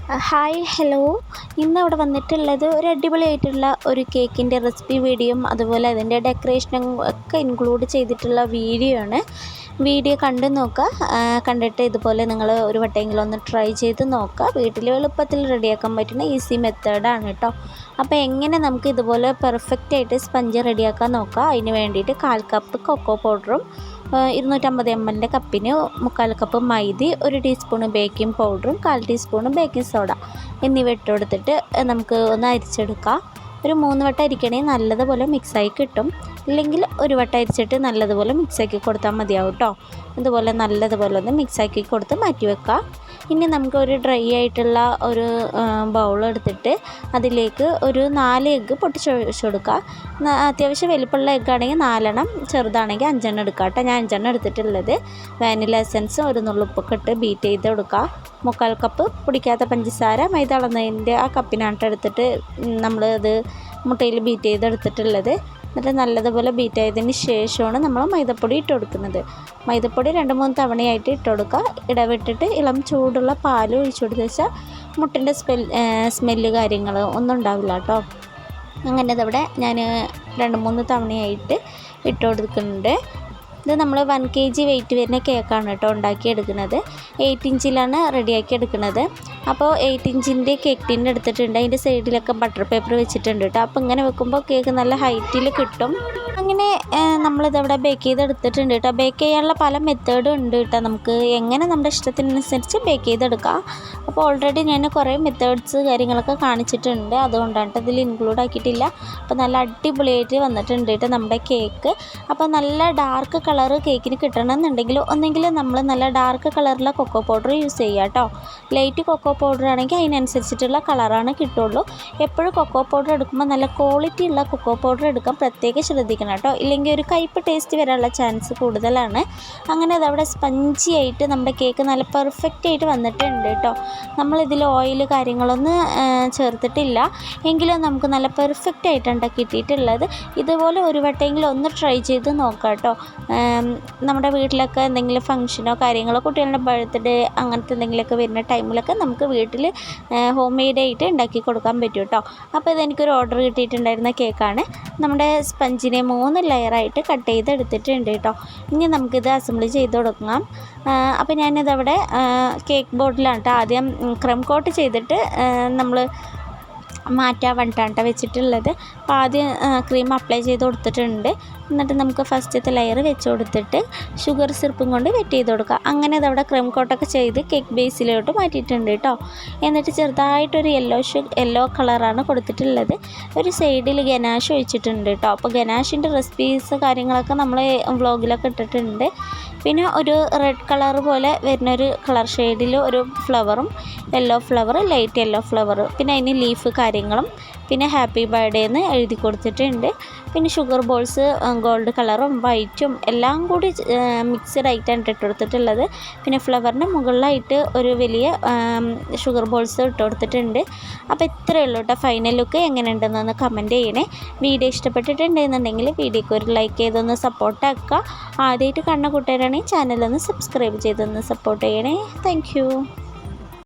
Hi hello. ഇന്നിവിടെ വന്നിട്ടുള്ളത് ഒരു അടിപൊളിയായിട്ടുള്ള ഒരു കേക്കിൻ്റെ റെസിപ്പി വീഡിയോയും അതുപോലെ അതിൻ്റെ ഡെക്കറേഷനും ഒക്കെ ഇൻക്ലൂഡ് ചെയ്തിട്ടുള്ള വീഡിയോ ആണ്. വീഡിയോ കണ്ടു നോക്കുക. കണ്ടിട്ട് ഇതുപോലെ നിങ്ങൾ ഒരു വട്ടമെങ്കിലും ഒന്ന് ട്രൈ ചെയ്ത് നോക്കുക. വീട്ടിൽ എളുപ്പത്തിൽ റെഡിയാക്കാൻ പറ്റുന്ന ഈസി മെത്തേഡാണ് കേട്ടോ. അപ്പോൾ എങ്ങനെ നമുക്ക് ഇതുപോലെ പെർഫെക്റ്റായിട്ട് സ്പഞ്ച് റെഡിയാക്കാൻ നോക്കുക. അതിന് വേണ്ടിയിട്ട് 1/4 കപ്പ് കൊക്കോ പൗഡറും 250 ml കപ്പിന് 3/4 കപ്പ് മൈദ, 1 ടീസ്പൂൺ ബേക്കിംഗ് പൗഡറും 1/4 ടീസ്പൂൺ ബേക്കിംഗ് സോഡ എന്നിവ ഇട്ട് കൊടുത്തിട്ട് നമുക്ക് ഒന്ന് അരിച്ചെടുക്കാം. ഒരു 3 വട്ടം അരിക്കണമെങ്കിൽ നല്ലതുപോലെ മിക്സായി കിട്ടും. ഇല്ലെങ്കിൽ ഒരു വട്ടം അരിച്ചിട്ട് നല്ലതുപോലെ മിക്സാക്കി കൊടുത്താൽ മതിയാവും കേട്ടോ. ഇതുപോലെ നല്ലതുപോലെ ഒന്ന് മിക്സാക്കി കൊടുത്ത് മാറ്റി വെക്കുക. ഇനി നമുക്ക് ഒരു ഡ്രൈ ആയിട്ടുള്ള ഒരു ബൗൾ എടുത്തിട്ട് അതിലേക്ക് ഒരു 4 എഗ്ഗ് പൊട്ടിച്ച് ഒഴിച്ച് കൊടുക്കുക. അത്യാവശ്യം വലിപ്പമുള്ള എഗ്ഗാണെങ്കിൽ 4 എണ്ണം, ചെറുതാണെങ്കിൽ 5 എണ്ണം എടുക്കുക കേട്ടോ. ഞാൻ 5 എണ്ണം എടുത്തിട്ടുള്ളത്. വാനില എസൻസ് ഒരു നുള്ളുപ്പൊക്കെ ഇട്ട് ബീറ്റ് ചെയ്ത് കൊടുക്കുക. 3/4 കപ്പ് പൊടിക്കാത്ത പഞ്ചസാര മൈദ അളന്നതിൻ്റെ ആ കപ്പിനായിട്ട് എടുത്തിട്ട് നമ്മൾ അത് മുട്ടയിൽ ബീറ്റ് ചെയ്തെടുത്തിട്ടുള്ളത്. എന്നിട്ട് നല്ലതുപോലെ ബീറ്റ് ചെയ്തതിന് ശേഷമാണ് നമ്മൾ മൈദപ്പൊടി ഇട്ട് കൊടുക്കുന്നത്. മൈദപ്പൊടി 2-3 തവണയായിട്ട് ഇട്ട് കൊടുക്കുക. ഇടവിട്ടിട്ട് ഇളം ചൂടുള്ള പാൽ ഒഴിച്ചു കൊടുത്ത് വെച്ചാൽ മുട്ടിൻ്റെ സ്മെല്ല് കാര്യങ്ങൾ ഒന്നും ഉണ്ടാവില്ല കേട്ടോ. അങ്ങനെ അതവിടെ ഞാൻ 2-3 തവണയായിട്ട് ഇട്ട് കൊടുക്കുന്നുണ്ട്. ഇത് നമ്മൾ 1 kg വെയിറ്റ് വരുന്ന കേക്കാണ് കേട്ടോ ഉണ്ടാക്കിയെടുക്കുന്നത്. 8 ഇഞ്ചിലാണ് റെഡിയാക്കി എടുക്കുന്നത്. അപ്പോൾ 8 ഇഞ്ചിൻ്റെ കേക്ക് ടിൻ എടുത്തിട്ടുണ്ട്. അതിൻ്റെ സൈഡിലൊക്കെ ബട്ടർ പേപ്പർ വെച്ചിട്ടുണ്ട് കേട്ടോ. അപ്പോൾ ഇങ്ങനെ വെക്കുമ്പോൾ കേക്ക് നല്ല ഹൈറ്റിൽ കിട്ടും. അങ്ങനെ നമ്മളിതവിടെ ബേക്ക് ചെയ്തെടുത്തിട്ടുണ്ട് കേട്ടോ. ബേക്ക് ചെയ്യാനുള്ള പല മെത്തേഡും ഉണ്ട് കേട്ടോ. നമുക്ക് എങ്ങനെ നമ്മുടെ ഇഷ്ടത്തിനനുസരിച്ച് ബേക്ക് ചെയ്തെടുക്കാം. അപ്പോൾ ഓൾറെഡി ഞാൻ കുറേ മെത്തേഡ്സ് കാര്യങ്ങളൊക്കെ കാണിച്ചിട്ടുണ്ട്. അതുകൊണ്ടാണ് ഇതിൽ ഇൻക്ലൂഡ് ആക്കിയിട്ടില്ല. അപ്പോൾ നല്ല അടിപൊളിയായിട്ട് വന്നിട്ടുണ്ട് കേട്ടോ നമ്മുടെ കേക്ക്. അപ്പോൾ നല്ല ഡാർക്ക് കളർ കേക്കിന് കിട്ടണമെന്നുണ്ടെങ്കിൽ ഒന്നെങ്കിൽ നമ്മൾ നല്ല ഡാർക്ക് കളറിലുള്ള കൊക്കോ പൗഡർ യൂസ് ചെയ്യുക കേട്ടോ. ലൈറ്റ് കൊക്കോ പൗഡർ ആണെങ്കിൽ അതിനനുസരിച്ചിട്ടുള്ള കളറാണ് കിട്ടുള്ളൂ. എപ്പോഴും കൊക്കോ പൗഡർ എടുക്കുമ്പോൾ നല്ല ക്വാളിറ്റി ഉള്ള കൊക്കോ പൗഡർ എടുക്കാൻ പ്രത്യേകം ശ്രദ്ധിക്കണം കേട്ടോ. ഇല്ലെങ്കിൽ ഒരു കയ്പ്പ് ടേസ്റ്റ് വരാനുള്ള ചാൻസ് കൂടുതലാണ്. അങ്ങനെ അതവിടെ സ്പഞ്ചി ആയിട്ട് നമ്മുടെ കേക്ക് നല്ല പെർഫെക്റ്റ് ആയിട്ട് വന്നിട്ടുണ്ട് കേട്ടോ. നമ്മളിതിൽ ഓയിൽ കാര്യങ്ങളൊന്നും ചേർത്തിട്ടില്ല. എങ്കിലും നമുക്ക് നല്ല പെർഫെക്റ്റ് ആയിട്ടാണ് കിട്ടിയിട്ടുള്ളത്. ഇതുപോലെ ഒരു വട്ടമെങ്കിലും ഒന്ന് ട്രൈ ചെയ്ത് നോക്കാം കേട്ടോ. നമ്മുടെ വീട്ടിലൊക്കെ എന്തെങ്കിലും ഫംഗ്ഷനോ കാര്യങ്ങളോ കുട്ടികളുടെ ബർത്ത്ഡേ അങ്ങനത്തെ എന്തെങ്കിലുമൊക്കെ വരുന്ന ടൈമിലൊക്കെ നമുക്ക് വീട്ടിൽ ഹോം മെയ്ഡായിട്ട് ഉണ്ടാക്കി കൊടുക്കാൻ പറ്റും കേട്ടോ. അപ്പോൾ ഇതെനിക്കൊരു ഓർഡർ കിട്ടിയിട്ടുണ്ടായിരുന്ന കേക്കാണ്. നമ്മുടെ സ്പഞ്ചിനെ 3 ലെയറായിട്ട് കട്ട് ചെയ്തെടുത്തിട്ടുണ്ട് കേട്ടോ. ഇനി നമുക്കിത് അസംബ്ലി ചെയ്ത് കൊടുക്കാം. അപ്പോൾ ഞാനിതവിടെ കേക്ക് ബോർഡിലാണ് കേട്ടോ ആദ്യം ക്രം കോട്ട് ചെയ്തിട്ട് നമ്മൾ മാറ്റാൻ വേണ്ടിയിട്ടാണ് വെച്ചിട്ടുള്ളത്. അപ്പോൾ ആദ്യം ക്രീം അപ്ലൈ ചെയ്ത് കൊടുത്തിട്ടുണ്ട്. എന്നിട്ട് നമുക്ക് ഫസ്റ്റത്തെ ലെയർ വെച്ച് കൊടുത്തിട്ട് ഷുഗർ സിറപ്പും കൊണ്ട് വെറ്റ് ചെയ്ത് കൊടുക്കുക. അങ്ങനെ അതവിടെ ക്രീം കോട്ടൊക്കെ ചെയ്ത് കേക്ക് ബേസിലോട്ട് മാറ്റിയിട്ടുണ്ട് കേട്ടോ. എന്നിട്ട് ചെറുതായിട്ടൊരു യെല്ലോ കളറാണ് കൊടുത്തിട്ടുള്ളത്. ഒരു സൈഡിൽ ഗനാഷ് ഒഴിച്ചിട്ടുണ്ട് കേട്ടോ. അപ്പോൾ ഗനാഷിൻ്റെ റെസിപ്പീസ് കാര്യങ്ങളൊക്കെ നമ്മൾ വ്ളോഗിലൊക്കെ ഇട്ടിട്ടുണ്ട്. പിന്നെ ഒരു റെഡ് കളർ പോലെ വരുന്നൊരു കളർ ഷെയ്ഡിൽ ഒരു ഫ്ലവറും, yellow flower, light yellow flower, പിന്നെ അതിന് ലീഫ് കാര്യങ്ങളും, പിന്നെ ഹാപ്പി ബർത്ത്ഡേ എന്ന് എഴുതി കൊടുത്തിട്ടുണ്ട്. പിന്നെ ഷുഗർ ബോൾസ് ഗോൾഡ് കളറും വൈറ്റും എല്ലാം കൂടി മിക്സഡ് ആയിട്ടാണ് ഇട്ട് കൊടുത്തിട്ടുള്ളത്. പിന്നെ ഫ്ലവറിന് മുകളിലായിട്ട് ഒരു വലിയ ഷുഗർ ബോൾസ് ഇട്ട് കൊടുത്തിട്ടുണ്ട്. അപ്പോൾ ഇത്രയേ ഉള്ളൂ കേട്ടോ. ഫൈനൽ ലുക്ക് എങ്ങനെ ഉണ്ടെന്നൊന്ന് കമൻറ്റ് ചെയ്യണേ. വീഡിയോ ഇഷ്ടപ്പെട്ടിട്ടുണ്ടെന്നുണ്ടെങ്കിൽ വീഡിയോക്ക് ഒരു ലൈക്ക് ചെയ്തൊന്ന് സപ്പോർട്ടാക്കുക. ആദ്യമായിട്ട് കണ്ട കൂട്ടുകാരാണെങ്കിൽ ചാനലൊന്ന് സബ്സ്ക്രൈബ് ചെയ്തൊന്ന് സപ്പോർട്ട് ചെയ്യണേ. താങ്ക്